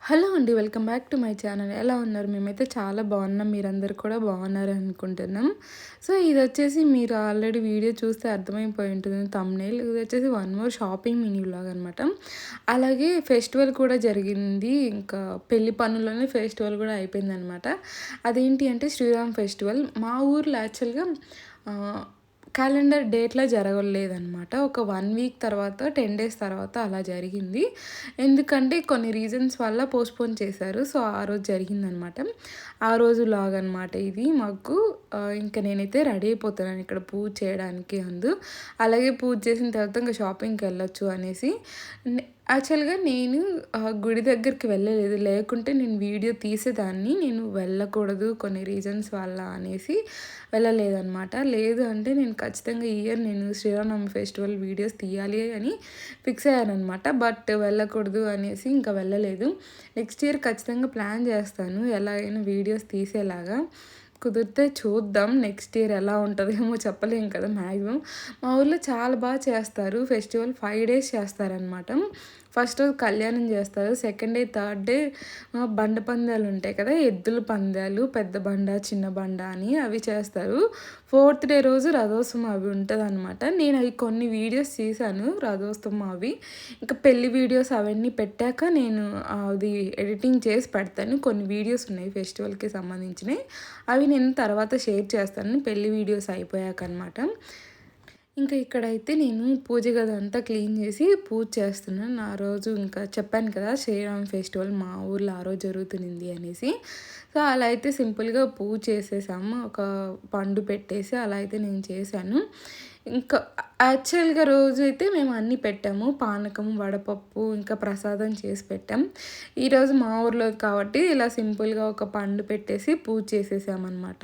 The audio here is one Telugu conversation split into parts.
హలో అండి. Welcome back to my channel. ఎలా ఉన్నారు? మేమైతే చాలా బాగున్నాం. మీరందరూ కూడా బాగున్నారు అనుకుంటున్నాం. సో, ఇదొచ్చేసి మీరు ఆల్రెడీ వీడియో చూస్తే అర్థమైపోయి ఉంటుంది థంబ్‌నెయిల్. ఇదొచ్చేసి one more shopping mini vlog అనమాట. అలాగే ఫెస్టివల్ కూడా జరిగింది. ఇంకా పెళ్లి పనుల్లోనే ఫెస్టివల్ కూడా అయిపోయిందనమాట. అదేంటి అంటే శ్రీరామ్ ఫెస్టివల్. మా ఊర్లో యాక్చువల్‌గా ఆహ్, క్యాలెండర్ డేట్‌లో జరగలేదనమాట. ఒక 1 వీక్ తర్వాత 10 డేస్ తర్వాత అలా జరిగింది. ఎందుకంటే కొన్ని రీజన్స్ వల్ల పోస్ట్‌పోన్ చేశారు. సో, ఆ రోజు జరిగిందనమాట. ఆ రోజు వ్లాగ్ అనమాట ఇది మాకు. ఇంక నేనైతే రెడీ అయిపోతున్నాను ఇక్కడ పూజ చేయడానికి అందు. అలాగే పూజ చేసిన తర్వాత ఇంక షాపింగ్‌కెళ్ళొచ్చు అనేసి. యాక్చువల్‌గా నేను గుడి దగ్గరికి వెళ్ళలేదు. లేకుంటే నేను వీడియో తీసేదాన్ని. నేను వెళ్ళకూడదు కొన్ని రీజన్స్ వల్ల అనేసి వెళ్ళలేదనమాట. లేదు అంటే నేను ఖచ్చితంగా ఈ ఇయర్ నేను శ్రీరామనవమి ఫెస్టివల్ వీడియోస్ తీయాలి అని ఫిక్స్ అయ్యాననమాట. బట్ వెళ్ళకూడదు అనేసి ఇంకా వెళ్ళలేదు. నెక్స్ట్ ఇయర్ ఖచ్చితంగా ప్లాన్ చేస్తాను ఎలాగైనా వీడియోస్ తీసేలాగా. కుదిరితే చూద్దాం. నెక్స్ట్ ఇయర్ ఎలా ఉంటదేమో చెప్పలేం కదా మ్యాక్సిమం. మా ఊర్లో చాలా బాగా చేస్తారు ఫెస్టివల్. 5 డేస్ చేస్తారనమాట. ఫస్ట్ రోజు కళ్యాణం చేస్తారు. సెకండ్ డే, థర్డ్ డే బండ పందాలు ఉంటాయి కదా! ఎద్దుల పందాలు, పెద్ద బండ, చిన్న బండ అని అవి చేస్తారు. ఫోర్త్ డే రోజు రథోత్సవం అవి ఉంటదనమాట. నేను అవి కొన్ని వీడియోస్ తీశాను రథోత్సవం అవి. ఇంకా పెళ్లి వీడియోస్ అవన్నీ పెట్టాక నేను అది ఎడిటింగ్ చేసి పెడతాను. కొన్ని వీడియోస్ ఉన్నాయి ఫెస్టివల్‌కి సంబంధించినయి. అవి నేను తర్వాత షేర్ చేస్తాను పెళ్లి వీడియోస్ అయిపోయాకనమాట. ఇంకా ఇక్కడైతే నేను పూజ గదంతా క్లీన్ చేసి పూజ చేస్తున్నాను. ఆ రోజు ఇంకా చెప్పాను కదా! శ్రీరామ్ ఫెస్టివల్ మా ఊర్లో ఆ రోజు జరుగుతునింది అనేసి. సో, అలా అయితే సింపుల్‌గా పూజ చేసేసాము. ఒక పండు పెట్టేసి అలా అయితే నేను చేశాను. ఇంకా యాక్చువల్‌గా రోజైతే మేము అన్నీ పెట్టాము. పానకం, వడపప్పు, ఇంకా ప్రసాదం చేసి పెట్టాం. ఈరోజు మా ఊర్లో కాబట్టి ఇలా సింపుల్‌గా ఒక పండు పెట్టేసి పూజ చేసేసామనమాట.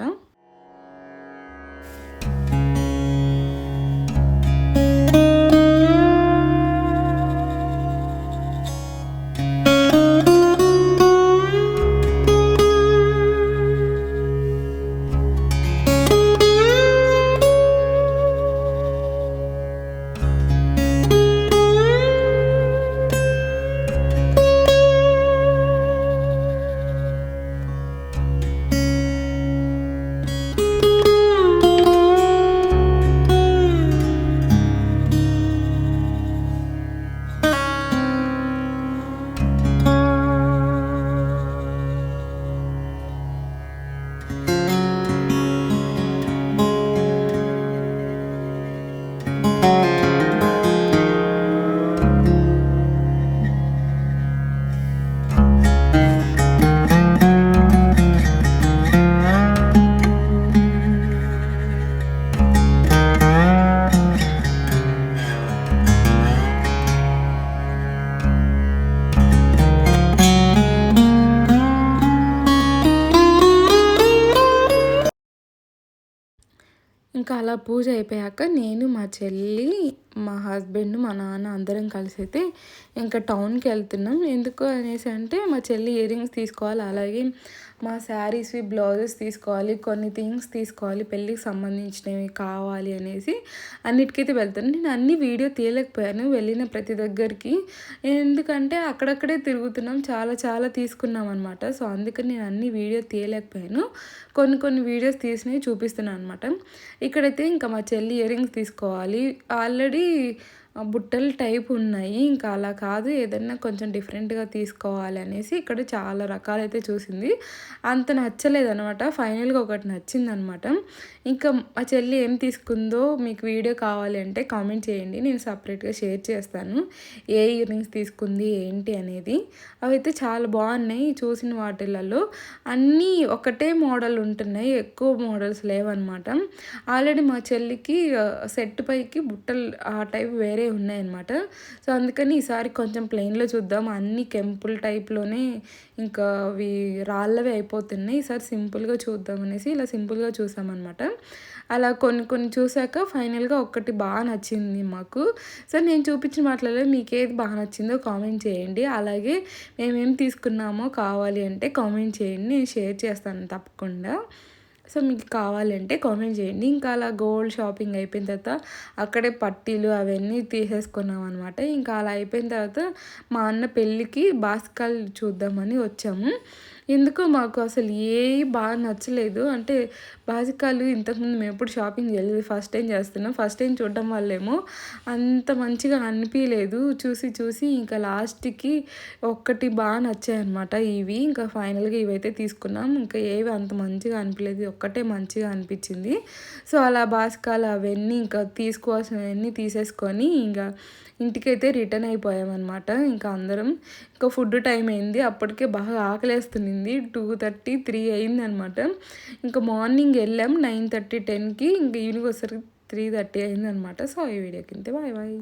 ఇంకా అలా పూజ అయిపోయాక నేను, మా చెల్లి, మా హస్బెండ్, మా నాన్న అందరం కలిసైతే ఇంకా టౌన్‌కెళ్తున్నాం. ఎందుకు అనేసి అంటే మా చెల్లి ఇయర్ రింగ్స్ తీసుకోవాలి. అలాగే మా శారీస్‌వి బ్లౌజెస్ తీసుకోవాలి. కొన్ని థింగ్స్ తీసుకోవాలి. పెళ్ళికి సంబంధించినవి కావాలి అనేసి అన్నిటికైతే వెళ్తాను. నేను అన్ని వీడియో తీయలేకపోయాను వెళ్ళిన ప్రతి దగ్గరికి. ఎందుకంటే అక్కడక్కడే తిరుగుతున్నాం. చాలా చాలా తీసుకున్నాం అనమాట. సో, అందుకని నేను అన్ని వీడియో తీయలేకపోయాను. కొన్ని కొన్ని వీడియోస్ తీసినవి చూపిస్తున్నాను అనమాట. ఇక్కడైతే ఇంకా మా చెల్లి ఇయర్ రింగ్స్ తీసుకోవాలి. ఆల్రెడీ బుట్టలు టైప్ ఉన్నాయి. ఇంకా అలా కాదు ఏదన్నా కొంచెం డిఫరెంట్‌గా తీసుకోవాలి అనేసి ఇక్కడ చాలా రకాలైతే చూసింది. అంత నచ్చలేదనమాట. ఫైనల్‌గా ఒకటి నచ్చిందనమాట. ఇంకా మా చెల్లి ఏం తీసుకుందో మీకు వీడియో కావాలి అంటే కామెంట్ చేయండి. నేను సెపరేట్‌గా షేర్ చేస్తాను. ఏ ఇయర్ రింగ్స్ తీసుకుంది ఏంటి అనేది. అవైతే చాలా బాగున్నాయి చూసిన వాటిలలో. అన్నీ ఒకటే మోడల్ ఉంటున్నాయి. ఎక్కువ మోడల్స్ లేవనమాట. ఆల్రెడీ మా చెల్లికి సెట్ పైకి బుట్టలు ఆ టైప్ వేరే ఉన్నాయన్నమాట. సో, అందుకని ఈసారి కొంచెం ప్లెయిన్‌లో చూద్దాం. అన్నీ కెంపుల్ టైప్‌లోనే ఇంకా అవి రాళ్ళవే అయిపోతున్నాయి. ఈసారి సింపుల్‌గా చూద్దాం అనేసి ఇలా సింపుల్‌గా చూసామన్నమాట. అలా కొన్ని కొన్ని చూసాక ఫైనల్‌గా ఒక్కటి బాగా నచ్చింది మాకు. సో, నేను చూపించిన వాటిలలో మీకేది బాగా నచ్చిందో కామెంట్ చేయండి. అలాగే మేమేం తీసుకున్నామో కావాలి అంటే కామెంట్ చేయండి. నేను షేర్ చేస్తాను తప్పకుండా. సో మీకు కావాలంటే కామెంట్ చేయండి. ఇంకా అలా గోల్డ్ షాపింగ్ అయిపోయిన తర్వాత అక్కడే పట్టీలు అవన్నీ తీసేసుకున్నాం అనమాట. ఇంకా అలా అయిపోయిన తర్వాత మా అన్న పెళ్ళికి బాసికాలు చూద్దామని వచ్చాము. ఎందుకో మాకు అసలు ఏవి బాగా నచ్చలేదు. అంటే బాసికాలు ఇంతకుముందు మేము ఎప్పుడు షాపింగ్ చేయలేదు. ఫస్ట్ టైం చేస్తున్నాం. ఫస్ట్ టైం చూడడం వల్లేమో అంత మంచిగా అనిపియలేదు. చూసి చూసి ఇంకా లాస్ట్‌కి ఒక్కటి బాగా నచ్చాయన్నమాట ఇవి. ఇంకా ఫైనల్‌గా ఇవైతే తీసుకున్నాం. ఇంకా ఏవి అంత మంచిగా అనిపియలేదు. ఒక్కటే మంచిగా అనిపించింది. సో, అలా బాసికాలు అవన్నీ ఇంకా తీసుకోవాల్సినవన్నీ తీసేసుకొని ఇంకా ఇంటికైతే రిటర్న్ అయిపోయామన్నమాట. ఇంకా అందరం. ఇంకా ఫుడ్ టైం అయింది. అప్పటికే బాగా ఆకలేస్తునింది. 2:30, 3 అయిందనమాట. ఇంకా మార్నింగ్ వెళ్ళాం 9:30, 10కి. ఇంక ఈవినింగ్ వచ్చేసరికి 3:30 అయిందనమాట. సో, ఈ వీడియోకి ఇంతే. Bye bye.